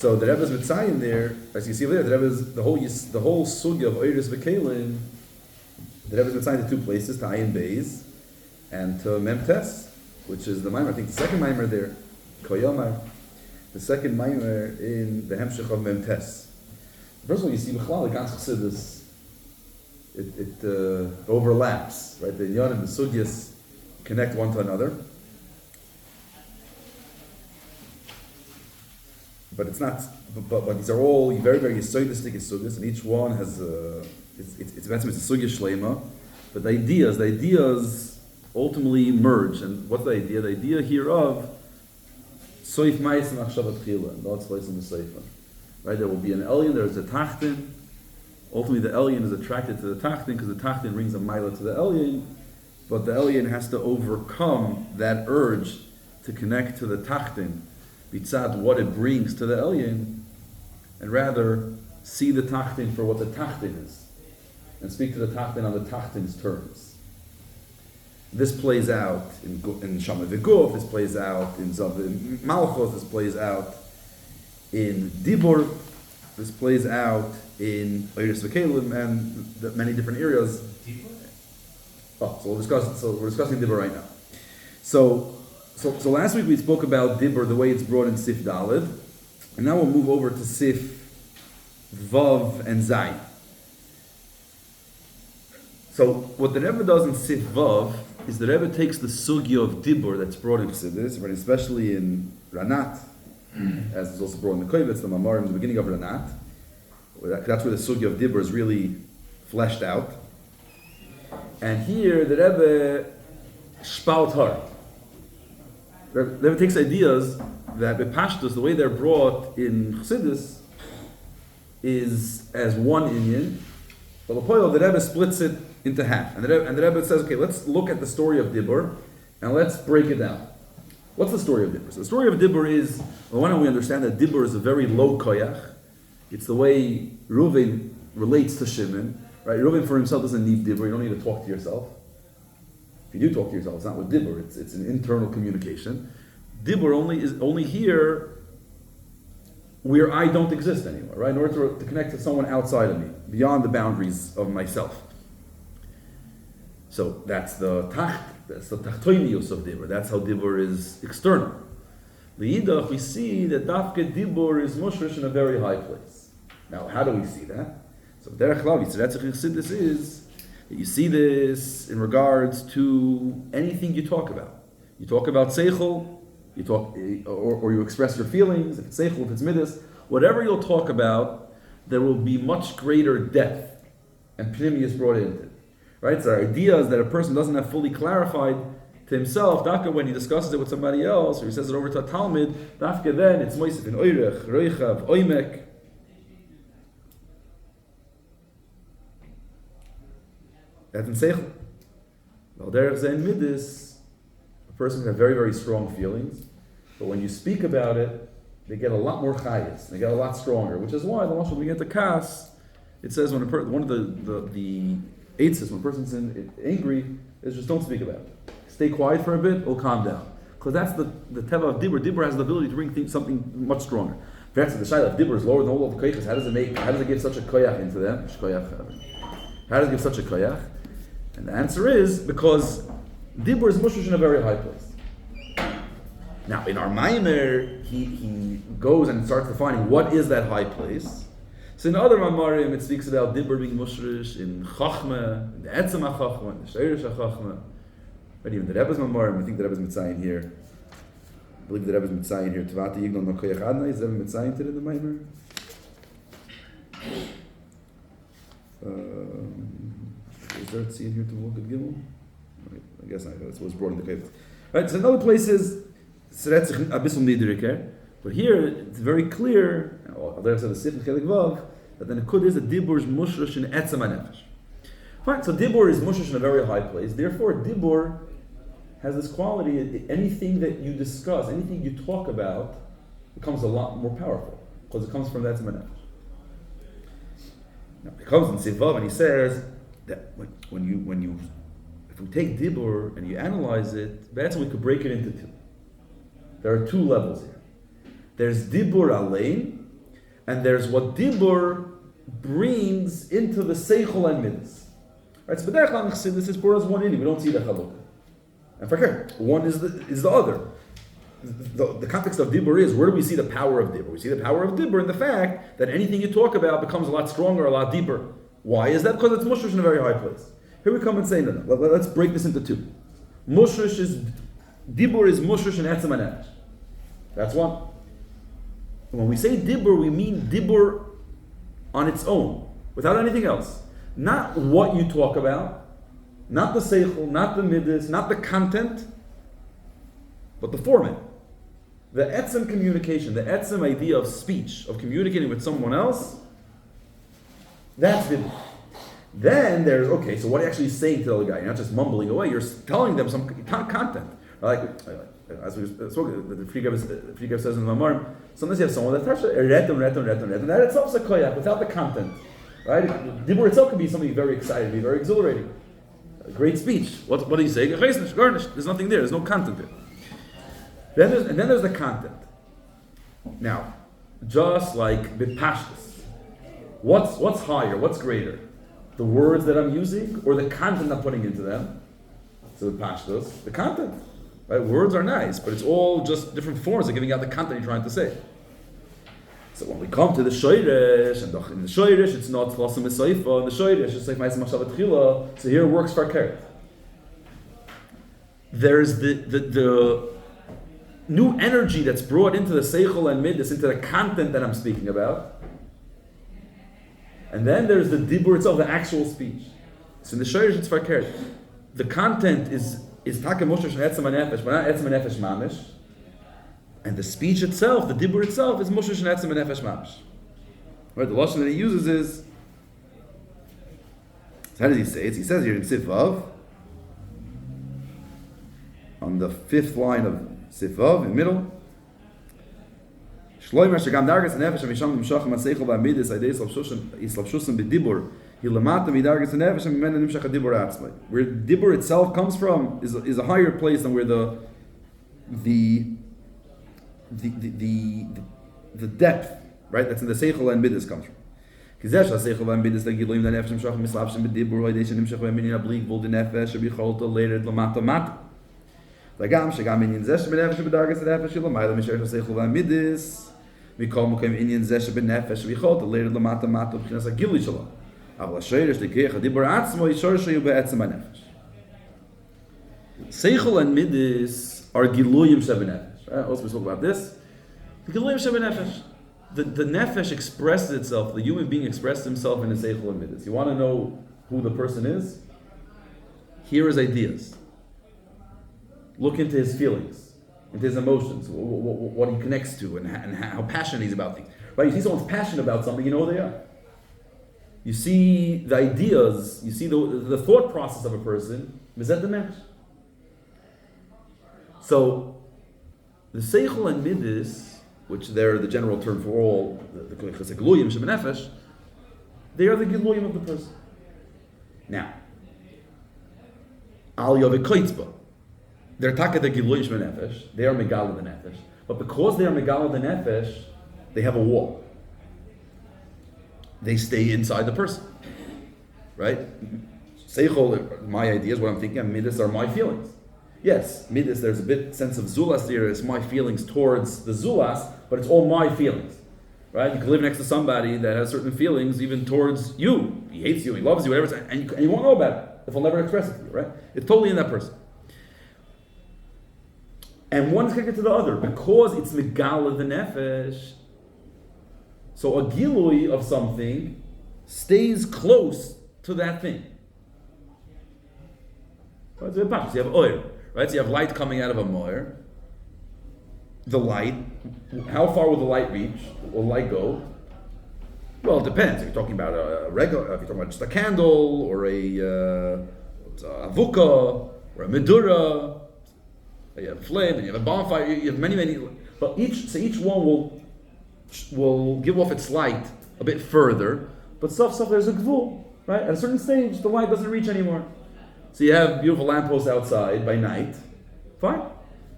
So the Rebbe's Mitzayin there, as you see over there, the Rebbe's the whole sugya of Oiris V'Kelim. The Rebbe's Mitzayin to two places, to Ayin Beis and to Memtes, which is the Maamer. I think the second Maamer there, Koyomar, the second Maamer in the Hemshech of Memtes. First of all, you see Bechlal, the Gans Chassidus, it overlaps, right? The Inyan and the Sugyas connect one to another. But it's not. But these are all very, very yisoidistic sugyas, and each one has it's a sugya shleima. But the ideas ultimately merge. And what's the idea? The idea here of soif ma'is machshavat chila, and God's place in the seifa. Right? There will be an elyon. There's a tachtin. Ultimately, the elyon is attracted to the tachtin because the tachtin brings a mila to the elyon. But the elyon has to overcome that urge to connect to the tachtin, bitzad what it brings to the elyon, and rather see the tachtin for what the tachtin is, and speak to the tachtin on the tachtin's terms. This plays out in Shama V'Guf, this plays out in Zav Malchos, this plays out in Dibur, this plays out in Oiris V'Kelim, and the many different areas. So we're discussing Dibur right now. So last week we spoke about Dibur, the way it's brought in Sif Dalid, and now we'll move over to Sif Vav and Zayin. So what the Rebbe does in Sif Vav is the Rebbe takes the sugya of Dibur that's brought in Chassidus, but especially in Ranat, as is also brought in the Kovetz, the Mamar in the beginning of Ranat. That's where the sugya of Dibur is really fleshed out. And here the Rebbe spalt hard. The Rebbe takes ideas that bepashtus, the way they're brought in Chassidus, is as one inyan, but the Rebbe splits it into half. And the Rebbe says, okay, let's look at the story of Dibur, and let's break it down. What's the story of Dibur? So the story of Dibur is, well, why don't we understand that Dibur is a very low koyach. It's the way Reuven relates to Shimon. Right? Reuven for himself doesn't need Dibur, you don't need to talk to yourself. If you do talk to yourself, it's not with Dibur, it's an internal communication. Dibur is only here where I don't exist anymore, right? In order to connect to someone outside of me, beyond the boundaries of myself. So that's the tachtoinius of Dibur. That's how Dibur is external. L'yidach, we see that Dafke Dibur is mushrish in a very high place. Now, how do we see that? So Derech Lavi, so that's what Chassidus is. You see this in regards to anything you talk about. You talk about seichel, you talk, or you express your feelings. If it's seichel, if it's midas, whatever you'll talk about, there will be much greater depth and pnimius brought into it. Right? So ideas that a person doesn't have fully clarified to himself, dafka when he discusses it with somebody else, or he says it over to a Talmud, dafka then it's moisif in oirech, reichav, oimek. That's in seichel. Well, there is in midis, a person can have very, very strong feelings, but when you speak about it, they get a lot more chayas, they get a lot stronger, which is why the Mashal we get to kas, it says when one of the eitzes, when a person's angry, is just don't speak about it. Stay quiet for a bit, it'll calm down. Because that's the teva of Dibur. Dibur has the ability to bring something much stronger. Perhaps the shayla of Dibur is lower than all of the koyachas. How does it give such a koyach into them? How does it give such a koyach? And the answer is because Dibur is mushrish in a very high place. Now, in our Maamer, he goes and starts defining what is that high place. So in other Mamarim, it speaks about Dibur being mushrish in Chachma, in the Etzem HaChachma, in the Sheirish HaChachma. But even the Rebbe's Mamarim, I think the Rebbe's Mitzayin here. I believe the Rebbe's Mitzayin here. Tavati Yignon no Koyach Adnai. Is the Rebbe Mitzayin today, the Maamer? Is there a tziyah here to look at Gimel? I guess not. That's what's brought in the Koyach. Right, so another place is Seretzich Abyssal Nidriker. But here, it's very clear, there said the Sif and Chelik Vav, that then the Kud is that Dibur is mushrish in Etzem HaNefesh. Fine, so Dibur is mushrish in a very high place. Therefore, Dibur has this quality, anything that you discuss, anything you talk about, becomes a lot more powerful, because it comes from Etzem HaNefesh. Now, it comes in Sif Vav, and he says that if we take Dibur and you analyze it, that's when we could break it into two. There are two levels here. There's Dibur Alein, and there's what dibur brings into the seichel and midas. Right, so b'derech kol this is brought as one in. We don't see the chalukah. And for sure, one is the other. The context of dibur is, where do we see the power of dibur? We see the power of dibur in the fact that anything you talk about becomes a lot stronger, a lot deeper. Why is that? Because it's mushrish in a very high place. Here we come and say, no. Let's break this into two. Dibur is mushrish and etzem and That's one. When we say dibur, we mean dibur on its own, without anything else. Not what you talk about, not the seichel, not the midas, not the content, but the format. The etzem communication, the etzem idea of speech, of communicating with someone else, that's dibur. Then there's, okay, so what are you actually saying to the other guy? You're not just mumbling away, you're telling them some content. Like, as we spoke, the Pliga says in Maamer, sometimes you have someone that touches retum, that itself is a koyach, without the content. Right? Dibur itself can be something very exciting, be very exhilarating. A great speech. What do you say? There's nothing there, there's no content there. Then there's the content. Now, just like bipashtus, what's higher, what's greater? The words that I'm using or the content I'm putting into them? So bipashtus, the content. Right? Words are nice, but it's all just different forms of giving out the content you're trying to say. So when we come to the Shoyresh, and in the Shoyresh it's not Tlasim Esaifa, in the Shoyresh it's like Ma'aseh Machshavat Tchila, so here it works for Keret. There's the new energy that's brought into the Seichel and Midas, into the content that I'm speaking about. And then there's the Dibur itself, the actual speech. So in the Shoyresh it's for Keret. The content is Taka Moshesh and Etzem HaNefesh, but not Etzem HaNefesh Mamish. And the speech itself, the dibur itself, is Moshesh and Etzem and Nefesh Mamish. Right, the lashon that he uses is, so how does he say it? He says here in Sifav, on the 5th line of Sifav, in the middle, Shloimer shagam dargas nefesh amisham nimshach maseichel ba'amidis aidei islapshusim b'dibur hilamata midargas nefesh amimena nimshach dibur atzmai. Where dibur itself comes from is a higher place than where the depth, right, that's in the seichel and midas comes from. Kizesh seichel and midas giluim the nefesh nimshach mislapshim b'dibur aidei nimshach ba'aminin ablig vol the nefesh b'cholta later lamata mata. Lagam shagam inyan zesh b'nefesh b'dargas nefesh hilamayla mishesh seichel and midas. We call Mukim Indian Zesh ben Nefesh. We call the later Lamata Mata B'chinas Agili Shalom. Avla Sheirish Lekeicha Dibur Atzmo Yishor Sheyu Be'etzem HaNefesh. Seichel and Midis are Giluyim Sheben Nefesh. Right? Also we spoke about this. The Giluyim Sheben Nefesh. The Nefesh expresses itself. The human being expresses himself in the Seichel and Midis. You want to know who the person is? Here is ideas. Look into his feelings, into his emotions, what he connects to, and how passionate he's about things. Right? You see someone's passionate about something, you know who they are. You see the ideas, you see the thought process of a person, mizet the nefesh. So, the seichel and midis, which they're the general term for all, the giluyim sheben nefesh, they are the giluyim of the person. Now, al yovikoitzba. They're taka the giluyim sheben nefesh. They are megala the nefesh. But because they are megala the nefesh, they have a wall. They stay inside the person, right? Seichel, my ideas, what I'm thinking, and midas are my feelings. Yes, midas, there's a bit sense of zulas there. It's my feelings towards the zulas, but it's all my feelings, right? You can live next to somebody that has certain feelings even towards you. He hates you, he loves you, whatever, and you won't know about it if he'll never express it to you, right? It's totally in that person. And one is connected to the other because it's megala the nefesh. So a gilui of something stays close to that thing. Right? So you have oil, right? So you have light coming out of a moir. The light, how far will the light reach? Will light go? Well, it depends. If you're talking about a regular, if you're talking about just a candle or a avuka or a medura. You have a flame and you have a bonfire. You have many, but each one will give off its light a bit further. But stuff there's a gvul, right? At a certain stage, the light doesn't reach anymore. So you have beautiful lampposts outside by night, fine.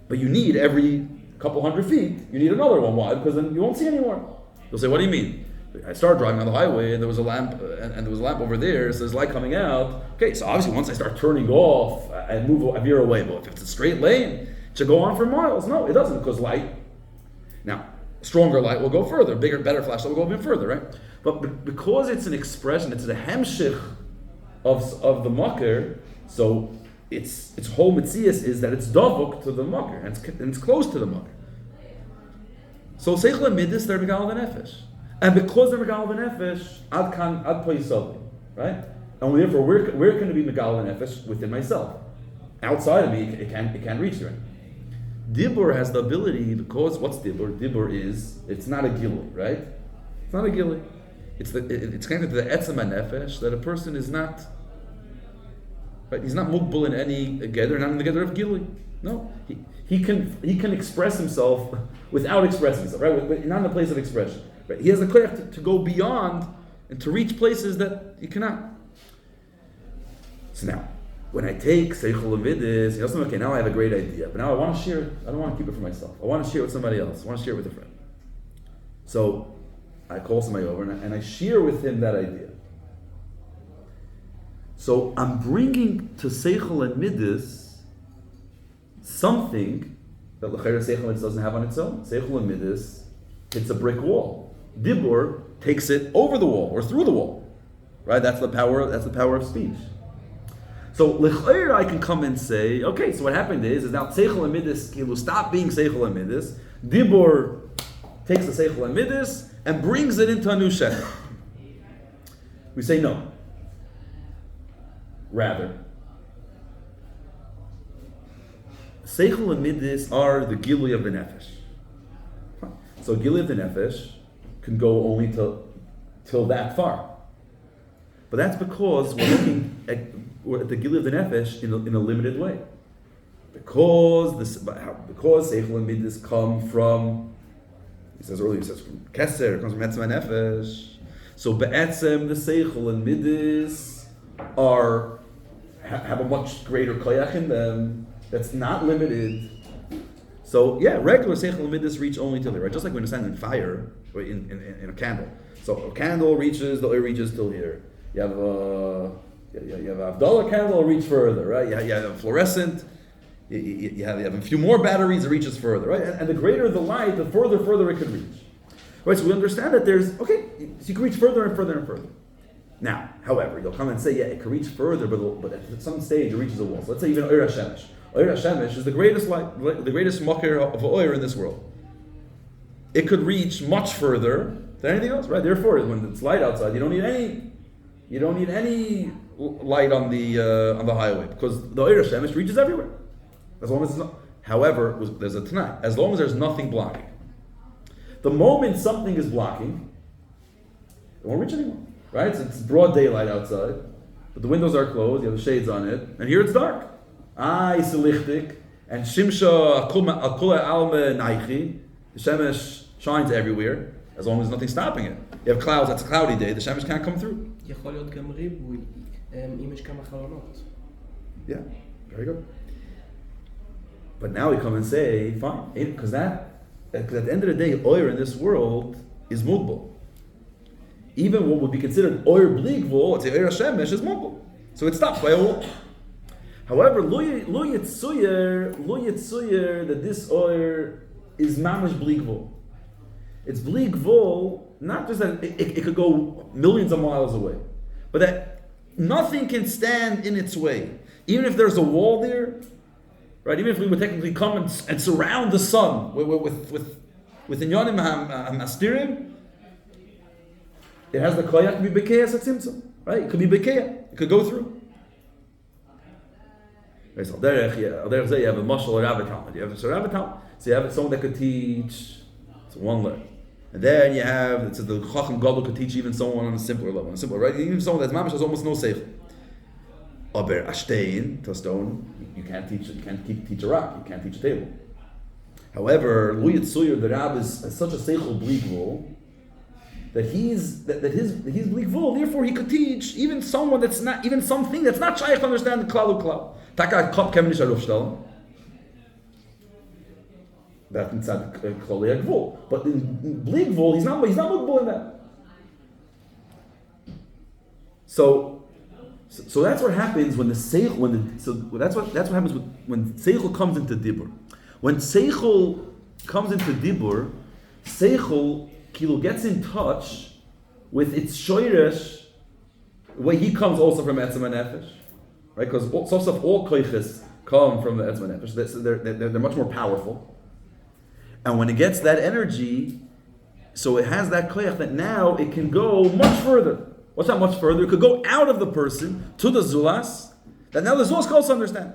But you need every couple hundred feet, you need another one. Why? Because then you won't see anymore. You'll say, what do you mean? I started driving on the highway and there was a lamp, and there was a lamp over there, so there's light coming out. Okay, so obviously once I start turning off, I veer away. But if it's a straight lane, it should go on for miles. No, it doesn't, because light. Now, stronger light will go further, bigger, better flashlight will go even further, right? But because it's an expression, it's the hemshich of the makar, so its whole mitzias is that it's davuk to the makar, and it's close to the makar. So seichel and midas, they're megal v'nefesh. And because they're megal v'nefesh, ad play something, right? And therefore, where can it be megal v'nefesh? Within myself. Outside of me, it can't reach there. Dibur has the ability, because what's Dibur? Dibur it's not a gilui, right? It's not a gilui. It's connected to the etzem nefesh that a person is not, right? He's not mugbul in any gather, not in the gather of gilui. No, he can express himself without expressing himself, right? Not in the place of expression. Right? He has the clear to go beyond and to reach places that he cannot. So now, when I take Seichel Avidis, okay, now I have a great idea, but now I want to share it. I don't want to keep it for myself. I want to share it with somebody else. I want to share it with a friend. So I call somebody over and I share with him that idea. So I'm bringing to Seichel and Midis something that L'chayr Seichel and Midis doesn't have on its own. Seichel and Midis hits a brick wall. Dibur takes it over the wall or through the wall. Right? That's the power of speech. So l'chayr I can come and say, okay, so what happened is now Seichel and Midis will stop being Seichel and Midis. Dibur takes the Seichel and Midis and brings it into a new shekel. We say no. Rather, Seichel and Midis are the gilui of the nefesh. So gilui of the nefesh can go only till that far. But that's because we're looking at the gilui of the nefesh in a limited way. Because Seichel and Midis come from, he says earlier, from Keser, it comes from Etzem nefesh. So be'etzem, the Seichel and Midis have a much greater koyach in them that's not limited. So yeah, regular Seichel and Midis reach only till there, right? Just like when you stand in fire, or in a candle. So a candle reaches, the oil reaches till here. You have a $1 candle, reach further, right? You have a fluorescent, you have a few more batteries, it reaches further, right? And the greater the light, the further it could reach. Right, so we understand that so you can reach further and further and further. Now, however, you'll come and say, yeah, it can reach further, but at some stage it reaches a wall. So let's say even Oyer HaShemesh. Oyer HaShemesh is the greatest light, the greatest makir of oyer in this world. It could reach much further than anything else, right? Therefore, when it's light outside, you don't need any light on the highway, because the Oyer HaShemesh reaches everywhere. As long as it's not. However, there's a Tanai. As long as there's nothing blocking. The moment something is blocking, it won't reach anymore. Right? So it's broad daylight outside, but the windows are closed, you have the shades on it, and here it's dark. It's lichtik, and Shimsha Akula Alme Naichi, the Shemesh shines everywhere, as long as nothing's stopping it. You have clouds, that's a cloudy day, the Shemesh can't come through. Yeah, very good. But now we come and say, fine, because at the end of the day, oil in this world is mugbal. Even what would be considered oil bligvul, it's oil shemesh, is mugbal. So it stops by a wall. However, lo yitzuyer that this oil is mamish bligvul. It's bligvul, not just that it could go millions of miles away, but that nothing can stand in its way. Even if there's a wall there, right? Even if we would technically come and surround the sun with inyanim hamastirim, it has the koyach to be bekeya satzimtzum, right? It could be bekeya. It could go through. Right, so you have a mashal or Rabbi Talmud. You have a Rabbi Talmud. So you have someone that could teach. It's one letter. And then you have the Chacham Gadol could teach even someone on a simpler level, right? Even someone that's mamish has almost no seichel. Aber ashtein to a stone, you can't teach a rock. You can't teach a table. However, Lu Yitzuyer, the Rab is such a seichel bligvul that his bligvul. Therefore, he could teach even someone that's not even something that's not shaykh to understand the klal uklal. Taka kap kemen nisharuf shtel. That's inside the Klolei Gvul. But in Bli Gvul, he's not Mugbul in that. So that's what happens when the Seichel, that's what happens when Seichel comes into Dibur. When Seichel comes into Dibur, Seichel Kilo gets in touch with its Shoyresh, the way he comes also from Etzem HaNefesh, right? Because all koiches come from the Etzem HaNefesh. So they're much more powerful. And when it gets that energy, so it has that koich that now it can go much further. What's that much further? It could go out of the person to the Zulas, that now the Zulas can also understand.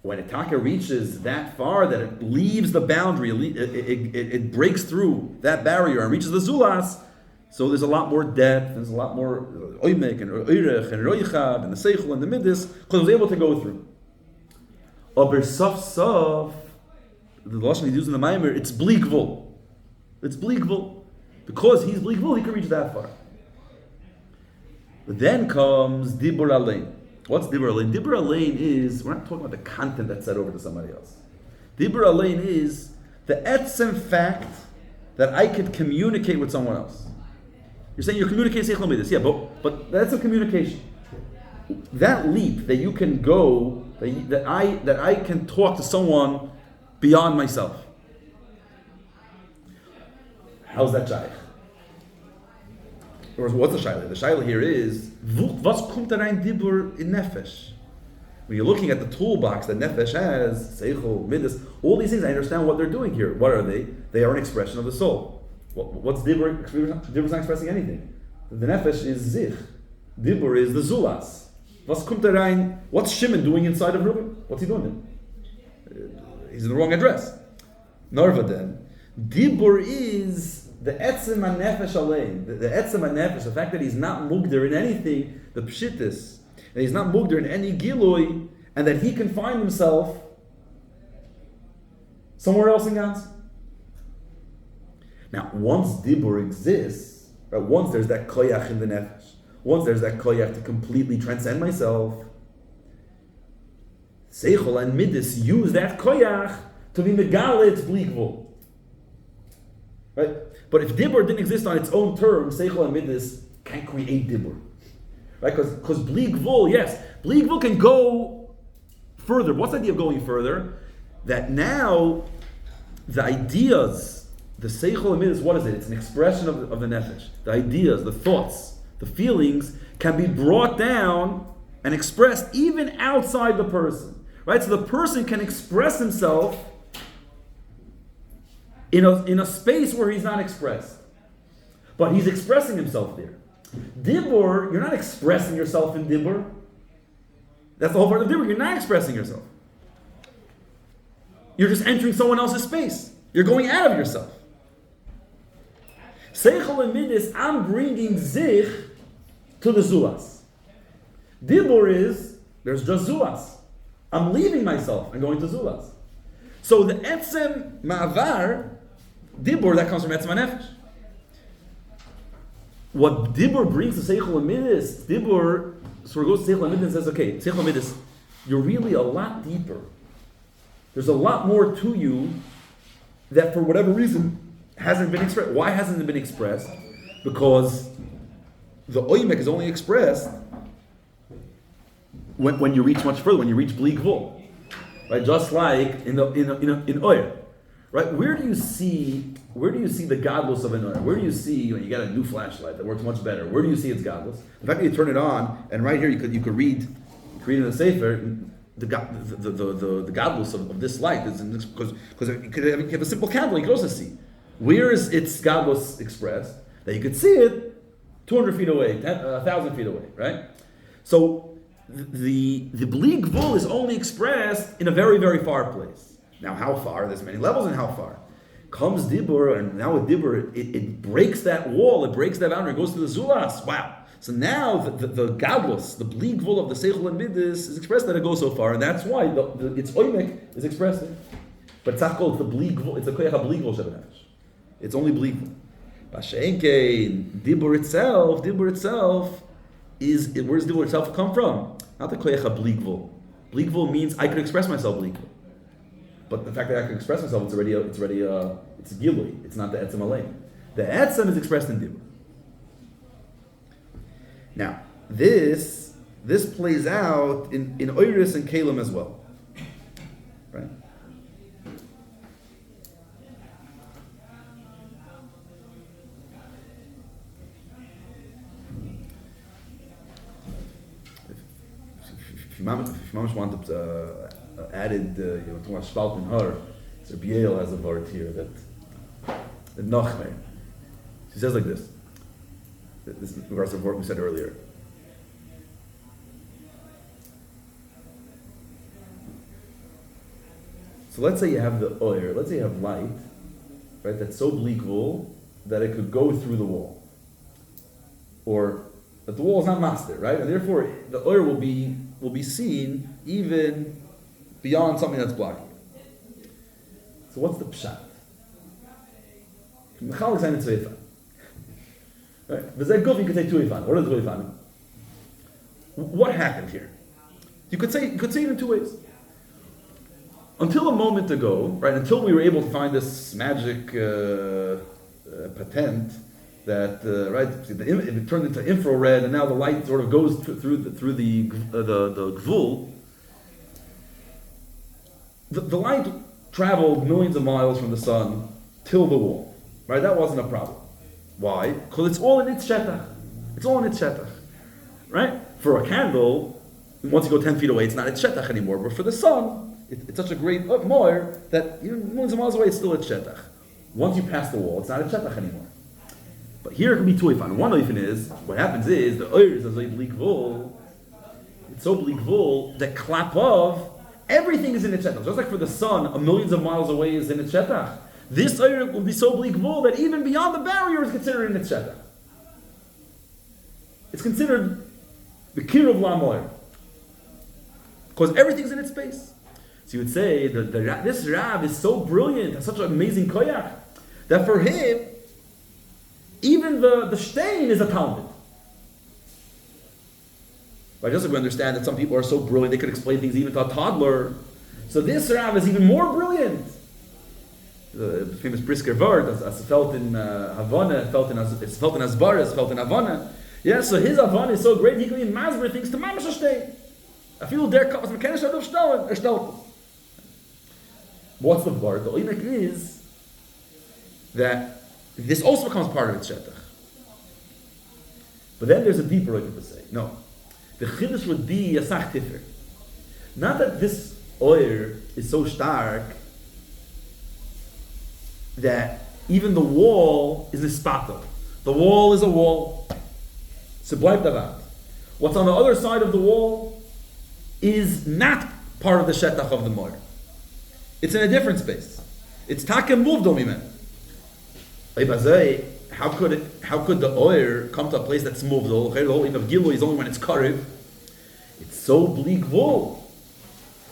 When Itaka reaches that far, that it leaves the boundary, it breaks through that barrier and reaches the Zulas, so there's a lot more depth, there's a lot more Oymek and Oirech and Roichab and the Seichel and the Midas, because it was able to go through. Aber Saf, the Lashon he used in the Maamer, it's Bli Gvul. It's Bli Gvul. Because he's Bli Gvul, he can reach that far. But then comes Dibur Alein. What's Dibur Alein? Dibur Alein is, we're not talking about the content that's said over to somebody else. Dibur Alein is the etzem fact that I could communicate with someone else. You're saying you're communicating Seichel Midas. Yeah, but that's a communication. That leap that you can go, that I can talk to someone beyond myself. How's that shaykh? Or what's the shaila? The shaila here is was kommt rein dibur in nefesh. When you're looking at the toolbox that nefesh has, seichel, midas, all these things, I understand what they're doing here. What are they? They are an expression of the soul. What's dibur? Dibur's not expressing anything. The nefesh is zich. Dibur is the zulas. Was kommt rein? What's Shimon doing inside of Reuben? What's he doing then? He's in the wrong address. Narva then. Dibur is the etzem HaNefesh alein, the etzem HaNefesh, the fact that he's not mugder in anything, the pshitis, and he's not mugder in any giloi, and that he can find himself somewhere else in God's. Now, once dibur exists, right, once there's that koyach in the nefesh, once there's that koyach to completely transcend myself, seichel and midas use that koyach to be megalit Bli Gvul. Right? But if dibur didn't exist on its own terms, seichel and midas can't create dibur. Right? Because Bli Gvul, yes, Bli Gvul can go further. What's the idea of going further? That now the ideas, the seichel and midas, what is it? It's an expression of the nefesh. The ideas, the thoughts, the feelings can be brought down and expressed even outside the person. Right? So the person can express himself in a space where he's not expressed. But he's expressing himself there. Dibur, you're not expressing yourself in dibur. That's the whole part of dibur. You're not expressing yourself. You're just entering someone else's space. You're going out of yourself. Seichel and midas, I'm bringing zich to the zulas. Dibur is, there's just zulas. I'm leaving myself and going to zulas. So the etzem ma'avar, dibur, that comes from etzem HaNefesh. What dibur brings to seichel and midas, dibur, so it goes to seichel and midas and says, okay, seichel and midas, you're really a lot deeper. There's a lot more to you that for whatever reason hasn't been expressed. Why hasn't it been expressed? Because the oymek is only expressed when you reach much further, when you reach Bli Gvul. Right? Just like in oil. Right? Where do you see the godless of an oil? Where do you see when you get a new flashlight that works much better? Where do you see its godless? The fact that you turn it on, and right here you could read in the sefer the godless of this light is because you could have a simple candle. You could also see where is its godless expressed, that you could see it 200 feet away, 1,000 feet away. Right? So the Bli Gvul is only expressed in a very, very far place. Now, how far? There's many levels in how far. Comes dibur, and now with dibur, it breaks that wall, it breaks that boundary, it goes to the zulas. Wow. So now the godless, the Bli Gvul of the seichel and midas is expressed that it goes so far, and that's why its oymek is expressed there. But it's not called the Bli Gvul, it's a koyach Bli Gvul Shevat. It's only Bli Gvul. Bashenke, dibur itself is, where does dibur itself come from? Not the koyach Bli Gvul. Bli Gvul means I could express myself Bli Gvul. But the fact that I can express myself, it's a gilui. It's not the etzem alein. The etzem is expressed in dibur. Now, this plays out in oiris and kalim as well, right? If you want added, talking about Spalt and Har, so Biel has a word here that Nachmer. She says like this. This is in regards to the word we said earlier. So let's say you have the oil, let's say you have light, right? That's so bleak wool that it could go through the wall, or that the wall is not master, right? And therefore the oil will be seen even beyond something that's blocking it. So what's the pshat? Right? You could say tuifan. What is tuifan? What happened here? You could say it in two ways. Until a moment ago, right? Until we were able to find this magic patent that right, it turned into infrared, and now the light sort of goes through the gvul. The light traveled millions of miles from the sun till the wall, right? That wasn't a problem. Why? Because it's all in its shetach. It's all in its shetach, right? For a candle, once you go 10 feet away, it's not its shetach anymore. But for the sun, it's such a great more that even millions of miles away, it's still its shetach. Once you pass the wall, it's not its shetach anymore. But here it can be two ifan. One ifan is, what happens is, the oir is a bleak vul. It's so bleak vul that klap of, everything is in its shetach. Just like for the sun, a millions of miles away is in its shetach. This oir will be so bleak vul that even beyond the barrier is considered in its shetach. It's considered the kir of lamoir. Because everything's in its space. So you would say that this Rav is so brilliant, has such an amazing koyach, that for him, even the stein is a Talmud. Right? Just like we understand that some people are so brilliant, they could explain things even to a toddler. So this Rav is even more brilliant. The famous Brisker word, as felt in Havana, it's felt in Asbar, it's felt in Havana. Yeah, so his Havana is so great, he can even masber things to mamash stein. I feel der cup was mechanisch erstellt. What's the word? The oimek is that this also becomes part of its shetach. But then there's a deeper way to say. No. The chiddush would be yasach tifer. Not that this oil is so stark that even the wall is nispato. The wall is a wall. So bleibt davat. What's on the other side of the wall is not part of the shetach of the moir. It's in a different space. It's takem muvdom imen. How could the oir come to a place that's muvdol? The whole of gilui is only when it's karev. It's so bleak wool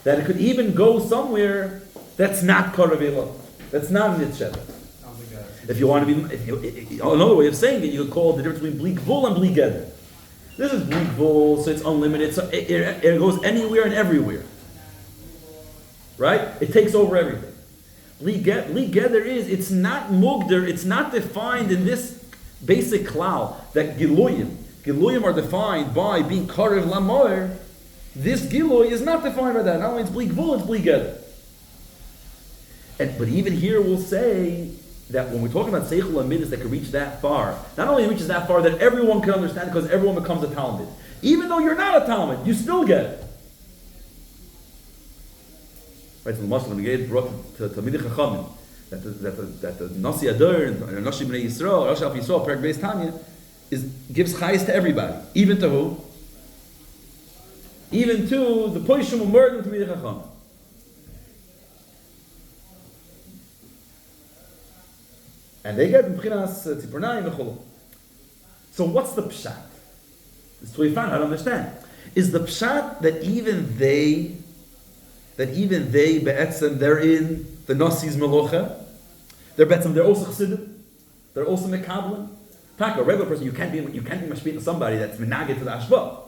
that it could even go somewhere that's not karev elo. That's not in its shetach. If you want to be, another way of saying it, you could call it the difference between bleak wool and bleak eder. This is bleak wool, so it's unlimited. So it goes anywhere and everywhere. Right? It takes over everything. Bleak eder is, it's not mugder, it's not defined in this basic klal that giluyim are defined by being karev lamoir. This giluy is not defined by that. Not only it's bleak wool, it's bleak eder. But even here we'll say that when we're talking about seichel amidus that can reach that far, not only reaches that far that everyone can understand because everyone becomes a Talmud. Even though you're not a Talmud, you still get it. Right, so the Muslim Brigade brought to Midei Chachamim that the Nasi Adar and Nasi Bnei Yisrael, Rosh Alf Yisrael, Perek Beis Tanya, gives chayes to everybody, even to who? Even to the Poishim who murdered to Midei Chachamim. And they get Mchinas Tzipurnayim v'cholo. So what's the pshat? It's to find how to understand. Is the pshat that even they be'etzem, they're in the Nasi's Melocha? They're also Chassidim? They're also Mekablim? A regular person, you can't be mashpit to somebody that's menaged to the Ashba.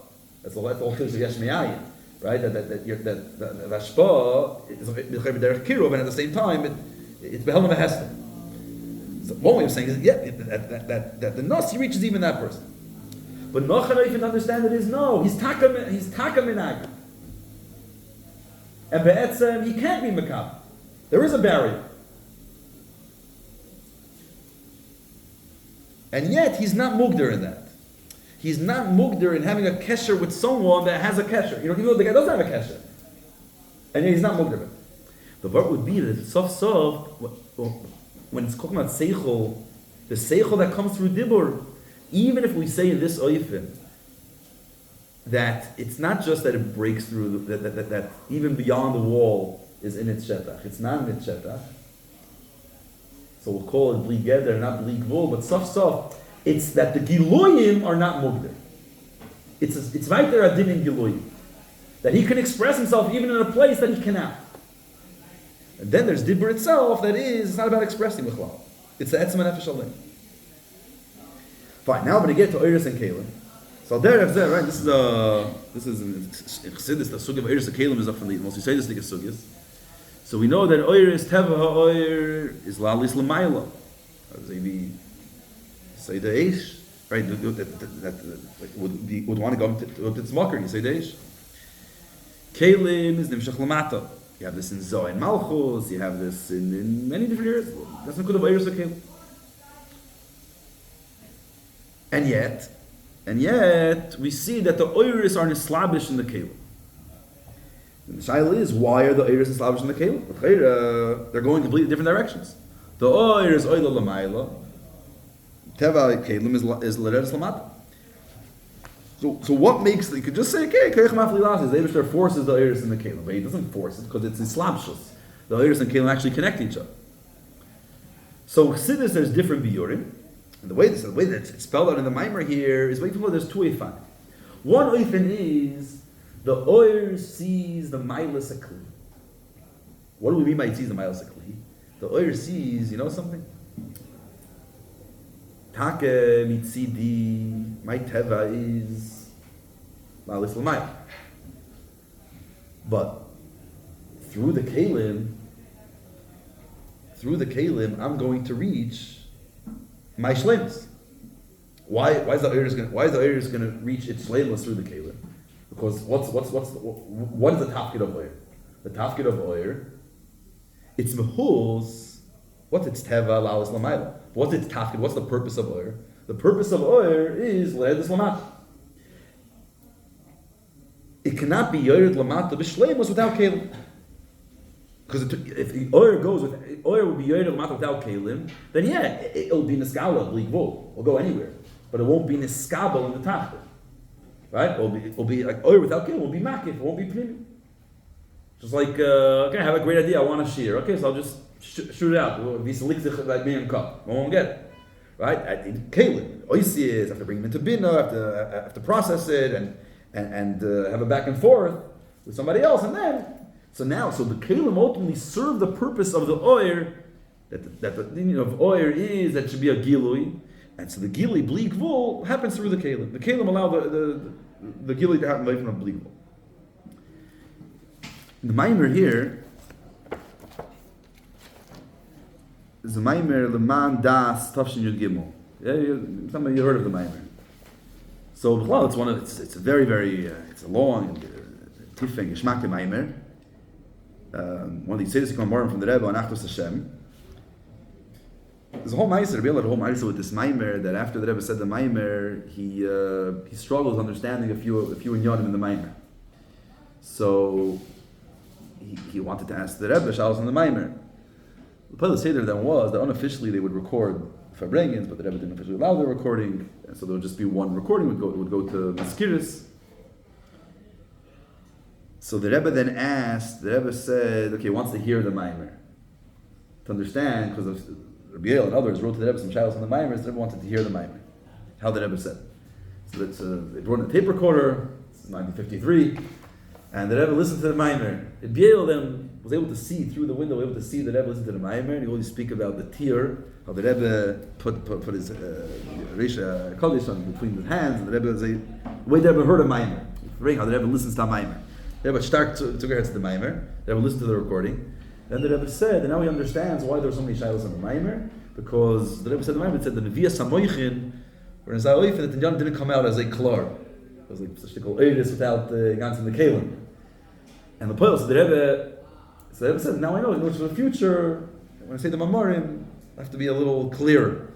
That's all Chiddush of Yesh Me'ayin. right? That hashpah is mechaber derech kiruv, and at the same time it's behel v'hester. So one way of saying is that the nasi reaches even that person. But Nochar even understand it is no, he's taka minag. And be'etzem, he can't be makab. There is a barrier. And yet, he's not mugder in that. He's not mugder in having a kesher with someone that has a kesher. Even though the guy doesn't have a kesher. And yet he's not mugder. The word would be that sof, when it's talking about seichel, the seichel that comes through dibur, even if we say in this oifin, that it's not just that it breaks through, that even beyond the wall is in its shetach. It's not in its shetach. So we'll call it bli geder, not bli gvul, but sof. It's that the giloyim are not mugder. It's right there adin in giloyim. That he can express himself even in a place that he cannot. And then there's dibur itself, that is, it's not about expressing b'chlal. It's the etzem nefesh alim. Fine, now we're going to get to Oiris and Kalim. So there, right? This is in Chassidus, the sugya of Oiris and Kalim is up from the most Yisraelistic sugyas. So we know that Oiris, Teva ha'oir, is Lalis l'mayla. Maybe say the Eish, right? That would want to go up to its mocker, you say the Eish. Kalim is Nimshach l'mata. You have this in Zoh and Malchus, you have this in many different areas. That's not good of Oiris and Kalim. And yet, we see that the Oiris are nislabish in the Kalim. And the shaila is, why are the Oiris nislabish in the Kalim? They're going completely different directions. The Oiris oila l'mayla, Teva Kalim is l'redes l'mata. So what makes, you could just say, okay, Keich Mafli Lashes, the Eibishter forces the Oiris in the Kalim, but he doesn't force it because it's nislabshus. The Oiris and Kalim actually connect each other. So Chassidus, there's different biurim. And the way that it's spelled out in the Maamer here is, there's two eifan. One eifan is the oir sees the milas akli. What do we mean by it sees the milas akli? The oir sees, you know something? Take mitzidi, my teva is malis l'mayla. But through the kalim, I'm going to reach my shleimus. Why is the Oiris going to reach its shleimus through the kalim? Because what is the tafkid of oir? The tafkid of oir, it's mehuz. What's its teva lalas lamayla? What's its tafkid? What's the purpose of oir? The purpose of oir is le'edus lamata. It cannot be yored lamata b'shleimus without kalim. Because if oir would be yored lamata without kalim, then it'll be niskala b'ligvul. It'll go anywhere, but it won't be niskabel in the tafkid. Right? It'll be like oir without kalim. It will be makif. It won't be pnimi. Just like okay, I have a great idea. I want a shear. Okay, so I'll just shoot it out. It'll be selikzich like me and cup. I won't get it. Right? I need kalim. Oisi is I have to bring it into bina. I have to process it and have a back and forth with somebody else, and then so the kalim ultimately serve the purpose of the oir. That the meaning of oir is that it should be a gilui, and so the gilui bli gvul happens through the kalim. The kalim allow the gilui to happen away from the bli gvul. The Maamer here is the Maamer leman das tafshin yud gimel. Yeah, somebody you heard of the Maamer. So it's a very it's a long tifeng geschmack Maamer. One of these says Maamer from the Rebbe on Achdus Hashem. There's a whole ma'aser, a whole ma'aser with this Maamer, that after the Rebbe said the Maamer, he struggles understanding a few inyanim in the Maamer. So he wanted to ask the Rebbe shalos on the Maamer. The part of the seder then was that unofficially they would record Farbrengens, but the Rebbe didn't officially allow the recording, and so there would just be one recording would go to Maskiris. So the Rebbe then asked, the Rebbe said, okay, he wants to hear the Maamer. To understand, because of Rabbi Yale and others wrote to the Rebbe some shalos on the Maamer, the Rebbe wanted to hear the Maamer. How the Rebbe said. So they brought in a tape recorder, this is 1953, and the Rebbe listened to the Maamer. Rabbi Yale then was able to see through the window, able to see the Rebbe listen to the Maamer, and he always speak about the tear, how the Rebbe put his Reisha Kodesh on between his hands, and the Rebbe the way the Rebbe heard a Maamer, how the Rebbe listens to a Maamer. The Rebbe took her head to the Maamer. The Rebbe listened to the recording. Then the Rebbe said, and now he understands why there were so many shilos on the Maamer, because the Rebbe said the Maamer said the Nevi'as HaMoichin were in Zayif, that the Inyan didn't come out as a klar. It was like such a called Eiris without the Gans and the Kalim. And the Poel said, the Rebbe said, now I know, for the future, when I say the Mamarim, I have to be a little clearer.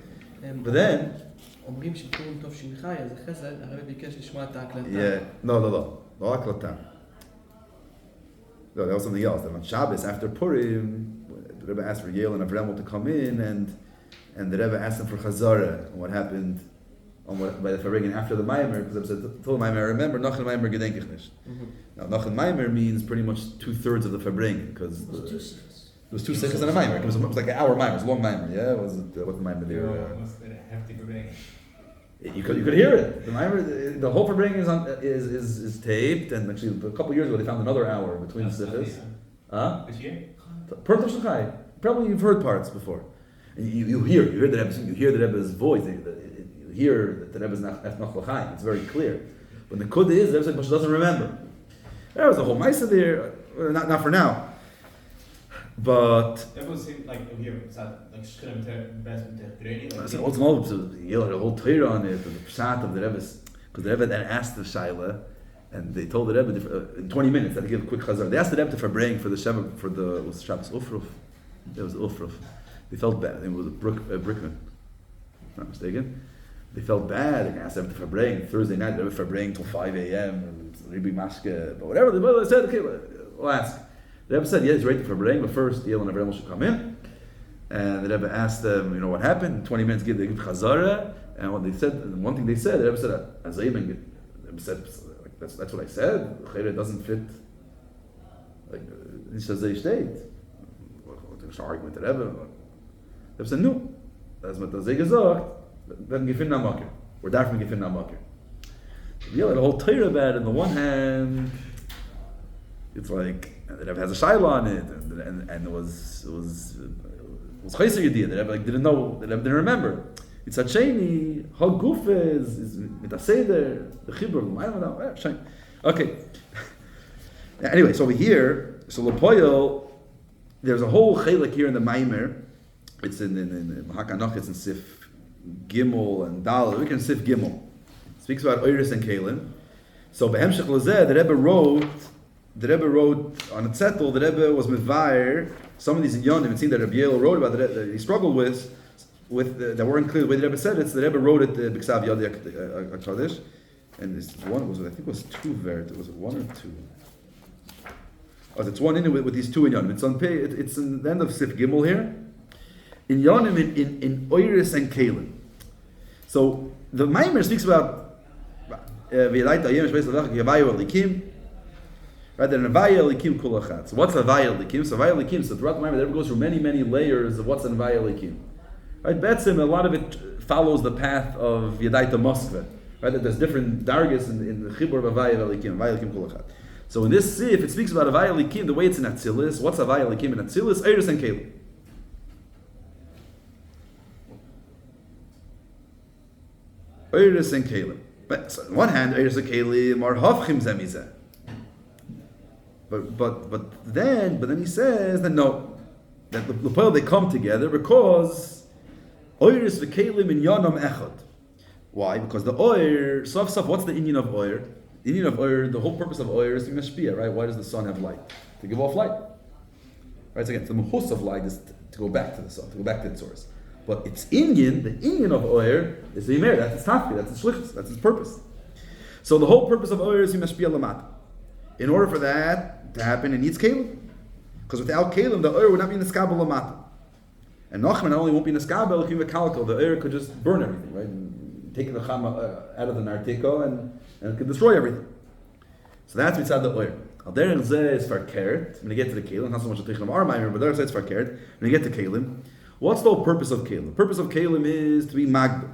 But then, אומרים שפורים טוב שמחי, אז אחרי זה הרב ביקש לשמוע את ההקלטה. לא הקלטה. No, that was something else. Then on Shabbos, after Purim, the Rebbe asked for Yael and Avremel to come in, and the Rebbe asked him for Chazara, and what happened by the Farigin after the Maamer, because the Rebbe said, told the Maamer, remember, Nachan Maamer gedenk ich nicht. Now, Nachan Maamer means pretty much 2/3 of the Farigin, because it was 2 sichos and a Maamer. It was like an hour Maamer, it was a long Maamer, yeah? It wasn't the Maamer there. It was a hefty Farigin. You could hear it. The whole Farbring is taped, and actually a couple of years ago they found another hour between the sichos. This year? Probably you've heard parts before. And you hear the Rebbe's voice. You hear that the Rebbe's not l'chaim. It's very clear. But the Kud is the Rebbe doesn't remember. There was a whole Maisa there. Not for now. But everyone seemed like here, like Shkirem best it's a whole Torah on it, the pshat of the Rebbe's, because the Rebbe then asked the Shaila, and they told the Rebbe in 20 minutes that to give a quick chazar. They asked the Rebbe to Farbring for the Shevat, for the was Shabbos Ufruf. It was Ufruf. They felt bad. It was a Brickman, if not mistaken. They felt bad. They asked the Rebbe to Farbring Thursday night. The Rebbe Farbring till 5 a.m. Ribi Mashke, but whatever. They said, okay, we'll ask. The Rebbe said, yeah, he's ready for B'reng, but first, Yael and Avremel should come in. And the Rebbe asked them, what happened? 20 minutes, they give Chazara. And what they said, one thing they said, the Rebbe said, Azayim, the Rebbe said, like, that's what I said. It doesn't fit. Like, this is a state. What's the argument with the Rebbe? The Rebbe said, no. That's what Azay gesagt, then Gefin Namakir. We're there from Gefin Namakir. Yael had a whole Torah about it. On the one hand, it's like, the Rebbe has a shayla on it, and it was chayser yediyah. The Rebbe didn't know, the Rebbe didn't remember. It's a sheni, hal gufa is mitaseder, the chibur, okay. Anyway, so over here, so Lepoyel, there's a whole chelik here in the Maamer. It's in Hakanach, it's in Sif Gimel and Dal. We can Sif Gimel. It speaks about Oiris and Kalim. So Behemshech Lezeh, the Rebbe wrote on a zettel, the Rebbe was mevayer some of these inyanim. It seemed that Rabbi Yael wrote about that he struggled with that weren't clear the way the Rebbe said it. So the Rebbe wrote it b'ksav Yadi HaKadosh, and this one was, I think it was 2 vert. Was it 1 or 2? Oh, it's 1 in it with these 2 inyanim. It's on page. It's in the end of Sif Gimel here. Inyanim in Oiris and Kalim. So the Maamer speaks about v'yadayta yem shbeis lavach yavayu alikim. Right, then Avaya Likim Kulachat. So what's Avaya Likim? So Avaya Likim, so throughout the Maamer, the Rebbe goes through many, many layers of what's an Avaya Likim. Right, Betzim, a lot of it follows the path of Yadaita Moskva. Right, that there's different dargis in the Chibur of Avaya Likim, Avaya Likim Kulachat. So in this Sif, it speaks about Avaya Likim, the way it's in Atzilis. What's Avaya Likim in Atzilis? Eiris and Kalim. Eiris and Kalim. But so on one hand, Eiris and Kalim are Havchim Zemizeh. But then he says that no, that the Poel they come together because Oiris v'Kalim in Yanam Echad. Why? Because the Oir, Saf, what's the Indian of Oir? The Indian of Oir, the whole purpose of Oir is to mashpia, right? Why does the sun have light? To give off light. Right? So again, the muhus of light is to go back to the sun, to go back to its source. But its Indian, the Indian of Oir, is the Imer, that's its tafki, that's its shlichus, that's its purpose. So the whole purpose of Oir is to mashpia lamata. In order for that to happen, it needs Kalim. Because without Kalim, the Oir would not be in the skabel lamata. And Nachman not only won't be in the skabel, the Oir could just burn everything, right? And take the chama out of the nartiko and it could destroy everything. So that's mitzad the Oir. Al derech zeh is farkert. When you get to the Kalim, not so much a tichlam or Maamer, but derech zeh is farkert. When you get to Kalim, what's the whole purpose of Kalim? The purpose of Kalim is to be magdil.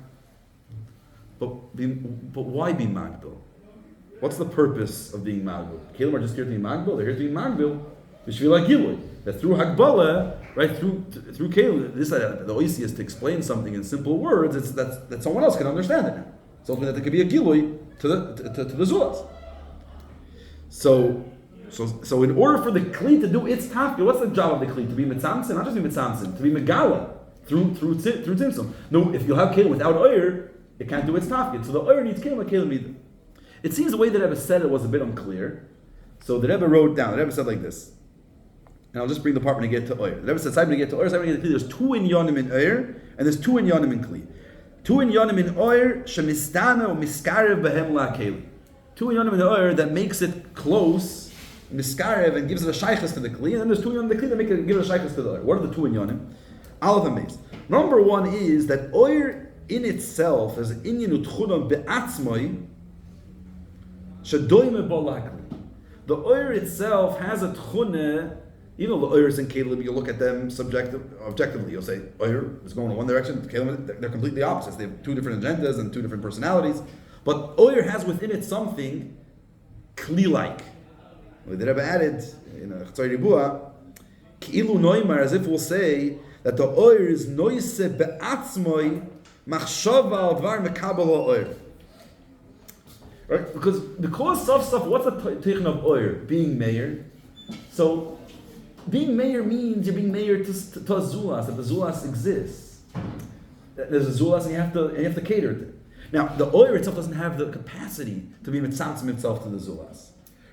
But why be magdil? What's the purpose of being magdil? Kalim are just here to be magdil. They're here to be magdil. B'shvil hagilui. That through Hagbala, right, through Kalim, this the oisi is to explain something in simple words. It's that someone else can understand it. So that there could be a gilui to the zulas. So So in order for the kli to do its tafkid, what's the job of the kli? To be mitzamtzin, not just to be mitzamtzin, to be megala through tzimtzum. No, if you have kelim without oyer, it can't do its tafkid. So the oyer needs kelim, like kelim either. It seems the way that Rebbe said it was a bit unclear. So the Rebbe wrote down. The Rebbe said like this, and I'll just bring the part when I get to oyer. The Rebbe said, "When I get to oyer, there's two in yonim in oyer, and there's two in yonim in kli. Two in yonim in oyer shemistana or miskarev behem la keli. Two in yonim in oyer that makes it close, miskarev, and gives it a shaychus to the kli. And then there's two in yonim in the kli that give it a shaychus to the oyer. What are the two in yonim? All of them makes. Number one is that oyer in itself is inyan utchudam be'atzmoi shadoyme bolakli. The oyer itself has a tchune. You know the oyers and kelim, you look at them objectively. You'll say oyer is going in one direction, kelim, they're completely opposites. They have two different agendas and two different personalities. But oyer has within it something kli-like. The Rebbe added in a Chatzar Ribua, ki'ilu noimar, as if we'll say that the oyer is noise be'atzmoi machshava al dvar mekabel oyer. Right? Because stuff, what's the teichin of oyer? Being mayor. So being mayor means you're being mayor to a zulas, that the zulas exists. There's a zulas and you have to cater to it. Now, the oyer itself doesn't have the capacity to be mitzamtzim himself to the zulas.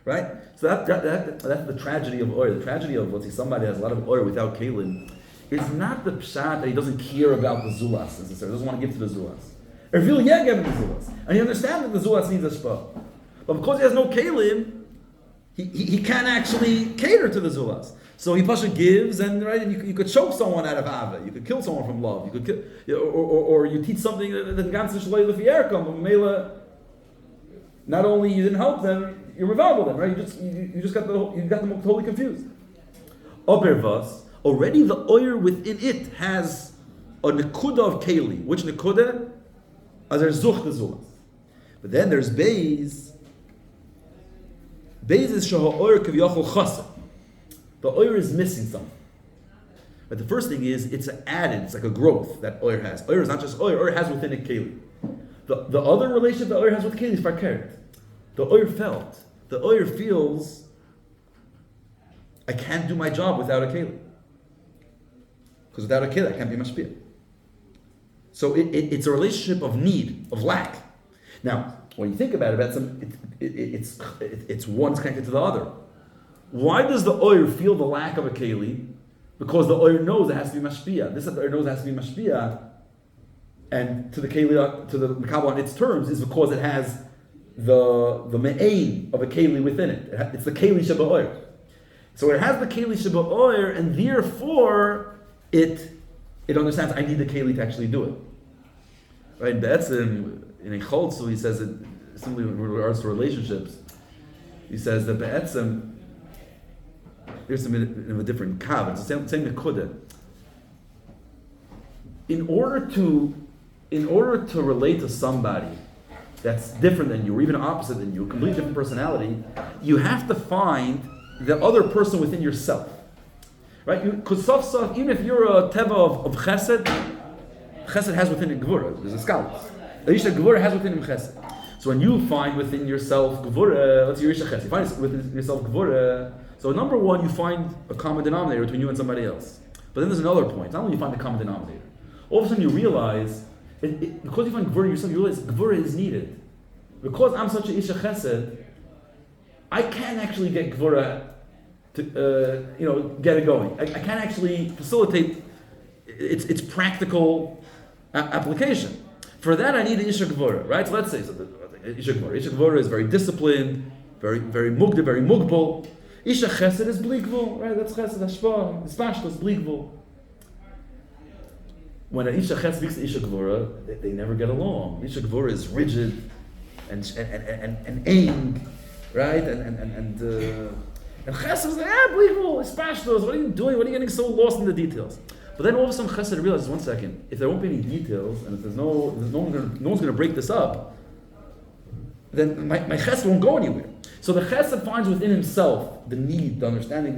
Right? So that's the tragedy of oyer. The tragedy of, let's say, somebody has a lot of oyer without kelim is not the pshat that he doesn't care about the zulas necessarily, doesn't want to give to the zulas. Or feel yeah, give him the zulas. And he understands that the zulas needs a shpa. But because he has no kelim, he can't actually cater to the zulas. So he pasha gives, and you could choke someone out of Avdi. You could kill someone from love. You could kill, or you teach something that ganze shloi lefiyerkom. Not only you didn't help them, you're revolvable then, right? You just got them totally confused. Obervas, already the oyer within it has a nekuda of keli. Which nekuda? As there's zuch the zulas. But then there's beis. Beis is shaha oyer kaviyachol chasa. The oyer is missing something. But the first thing is, it's added, it's like a growth that oyer has. Oyer is not just oyer has within it keli. The other relationship that oyer has with keli is parkeret. The oyer felt. The oyer feels, I can't do my job without a keli. Because without a keli, I can't be mashpia. So it's a relationship of need, of lack. Now, when you think about it, it's one's connected to the other. Why does the oyer feel the lack of a keli? Because the oyer knows it has to be mashpia. This oyer knows it has to be mashpia, and to the keli, to the mekabel on its terms, is because it has the me'ain of a keli within it. It's the keli sheba oyer. So it has the keli sheba oyer, and therefore it understands I need the keli to actually do it. Right? Be'etzim in a choltzu, he says it simply in regards to relationships. He says that be'etzim. Here's some in a different kav. It's the same nekuda. In order to relate to somebody that's different than you, or even opposite than you, a completely different personality, you have to find the other person within yourself, right? Because even if you're a teva of chesed, chesed has within it gvura. There's a scholar. Isha gvura has within him chesed. So when you find within yourself gvura, let's say you're isha chesed, you find within yourself gvura. So number one, you find a common denominator between you and somebody else. But then there's another point. Not only you find the common denominator, all of a sudden you realize, because you find Gvura yourself, you realize Gvura is needed. Because I'm such a Isha Chesed, I can't actually get Gvura to get it going. I can't actually facilitate its practical application. For that, I need the Isha Gvura, right? So let's say, Isha Gvura is very disciplined, very mugda, very mugbal. Isha Chesed is bligvul, right? That's Chesed, Hashpah, Ispashta is bligvul. When an Isha Chesed speaks to Isha Gvura, they never get along. Isha Gvura is rigid and aimed, right? And Chesed is like, bligvul, Ispashta, what are you doing? What are you getting so lost in the details? But then all of a sudden Chesed realizes, 1 second, if there won't be any details, and if no one's going to break this up, then my Chesed won't go anywhere. So the Chesed finds within himself the need, the understanding,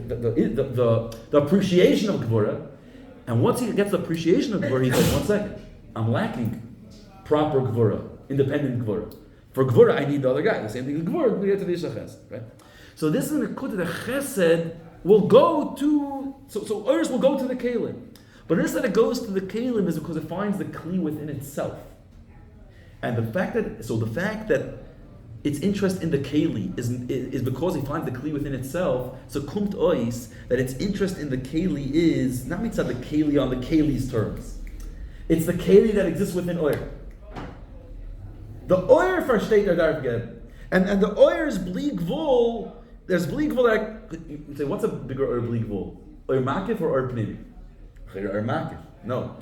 the appreciation of Gvura, and once he gets the appreciation of Gvura, he says, 1 second, I'm lacking proper Gvura, independent Gvura. For Gvura, I need the other guy. The same thing with Gvura, we get to the Isha Chesed, right? So this is an nekuda that chesed will go to, so oirs will go to the kelim. But instead it goes to the kelim is because it finds the kli within itself. And the fact that its interest in the keli is because it finds the kli within itself. So kumt ois, that its interest in the keli is not mitzad the keli on the keli's terms. It's the keli that exists within oir. The oir versteht darf and the oir is bli gvul. There's bli gvul that you say, what's a bigger oir bli gvul? Oir makif or oir pnimi? Oir makif. No.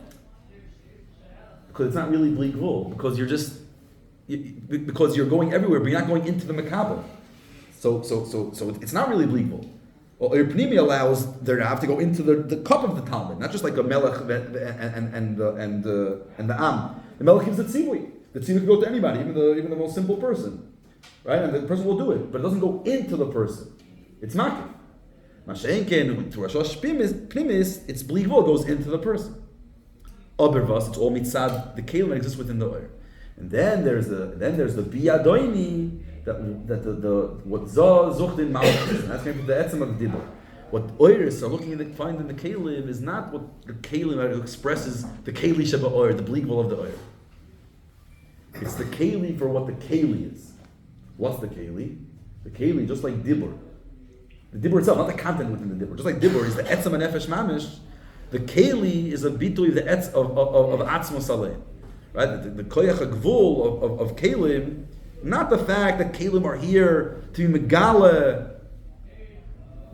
Because it's not really bli gvul, because because you're going everywhere, but you're not going into the makabel. So it's not really bli gvul. Oir pnimi allows there to have to go into the cup of the Talmud, not just like a melech and the am. The melech gives the tzivui. The tzivui can go to anybody, even the most simple person. Right? And the person will do it, but it doesn't go into the person. It's makif. Masha'enken, to Rashash Pnimis, it's bli gvul, goes into the person. Obervas, it's all mitzad, the kelim that exists within the oir. And then there's the biyadoini, that the what zucht in Maamer, that's going to be the etzem of dibur. What oiris are looking at find in the kelim is not what the kelim expresses the keli sheba oir, the bli gvul of the oir. It's the keli for what the keli is. What's the keli? The keli, just like dibur. The dibur itself, not the content within the dibur. Just like dibur is the etzem and nefesh mamish, the keli is a bitui of the etz of atzmos alei. Right? The koyach gvul of kelim, not the fact that kelim are here to be megale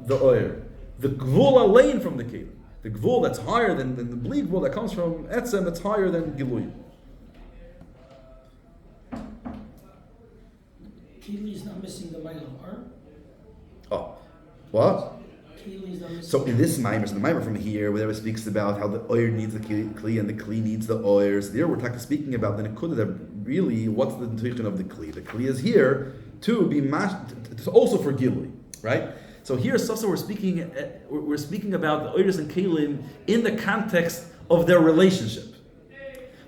the oir. The gvul alein from the keli. The gvul that's higher than the bli gvul that comes from etzem that's higher than gilui. Keli is not missing the Maamer. Oh, what? Keli is not missing. So in this Maamer, so the Maamer from here, where it speaks about how the oir needs the kli and the kli needs the oir. So there we're speaking about the nekuda that really, what's the intuition of the kli? The kli is here to be also for gilui, right? So here, Sasa, we're speaking about the oirs and kelim in the context of their relationship.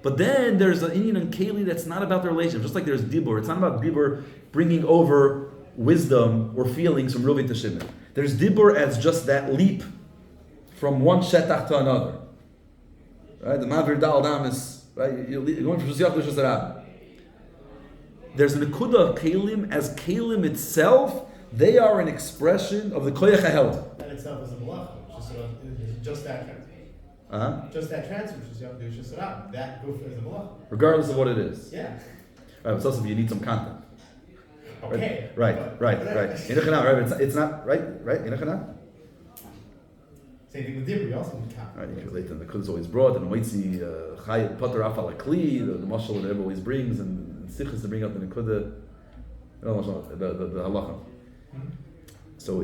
But then there's an Indian and keli that's not about the relationship. Just like there's dibur, it's not about dibur bringing over wisdom or feelings from Reuven to Shimon. There's dibur as just that leap from one shetach to another. Right? The Mavir Dal Damas, right? You're going from Shusiyach to Shusarab. There's an nekuda of kelim as kelim itself. They are an expression of the koyach ha'el. That itself is a malach. Just that transfer. Just that transfer, that goof is a malach. Regardless of what it is. Yeah. Right, but also you need some content. Okay. Right. It's not right. Same thing with dibri, also need content. Right, you relate to the kud's always brought, and moitzi chayet pater afal akli, the mashal that everyone always brings, and sichas to bring up the nekuda, the halacha. So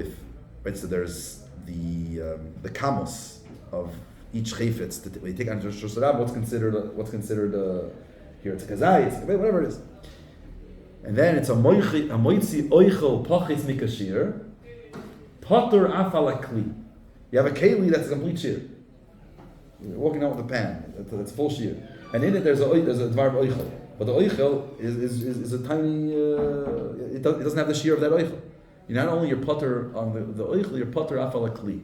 so there's the kamos of each chayfetz. When you take on Shusarab, what's considered here it's a kazai, whatever it is. And then it's a moitzi oichel pachis mikashir, pater afal akli. You have a keli that's a complete shear. You're walking out with a pan. That's full shear. And in it there's a dvar oichel. But the oichel is a tiny. It doesn't have the shear of that oichel. You're not only your putter on the oichel, your putter afal kli.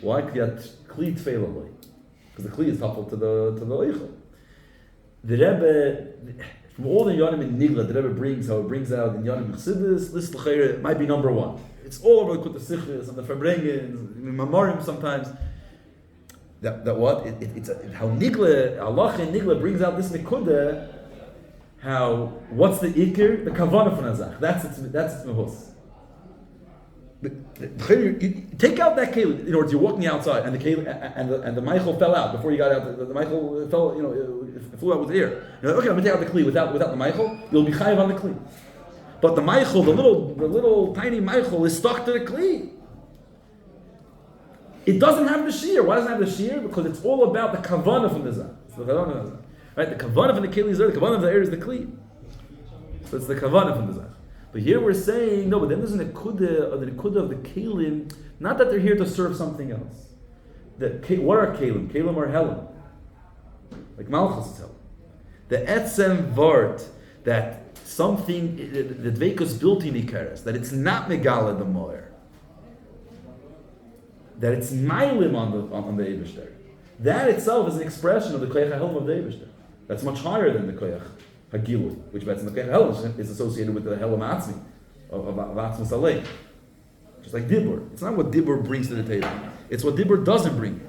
Why? Because the kli is helpful to the oichel. The Rebbe, from all the Yonim in Nigla, the Rebbe brings out in Yonim Chassidus, this l'chayr might be number one. It's all over the Kut Sichris and the Fabrengens, Mamarim sometimes. That what? It's how Nigla, Allah in Nigla brings out this Nikuda, how, what's the Iker? The Kavanah from Azach. That's its Mehus. Take out that keli. In other words, you're walking outside, and the keli and the Michael fell out before you got out. The Michael fell, it flew out with the air. You're like, okay, I'm going to take out the kli without the Michael. You'll be chayav on the kli. But the Michael, the little tiny Michael, is stuck to the kli. It doesn't have the shear. Why doesn't it have the shear? Because it's all about the kavanah from the zah. It's the kavanah from the zah. Right? The kavanah from the keli is there. The kavanah of the air is the kli. So it's the kavanah from the zah. But here we're saying, no, but then there's the nekuda of the kelim, not that they're here to serve something else. What are kelim? Kelim are helim. Like Malchus is helim. The etzem vart that something, the dveikus built in ikeres, that it's not megala the moer, that it's mailim on the Eibishter. That itself is an expression of the koyach hahelm of the Eibishter. That's much higher than the koyach hagilu, which the koyach hahelm is associated with the helam atzmi of atzmus alei. Just like dibur, it's not what dibur brings to the table; it's what dibur doesn't bring.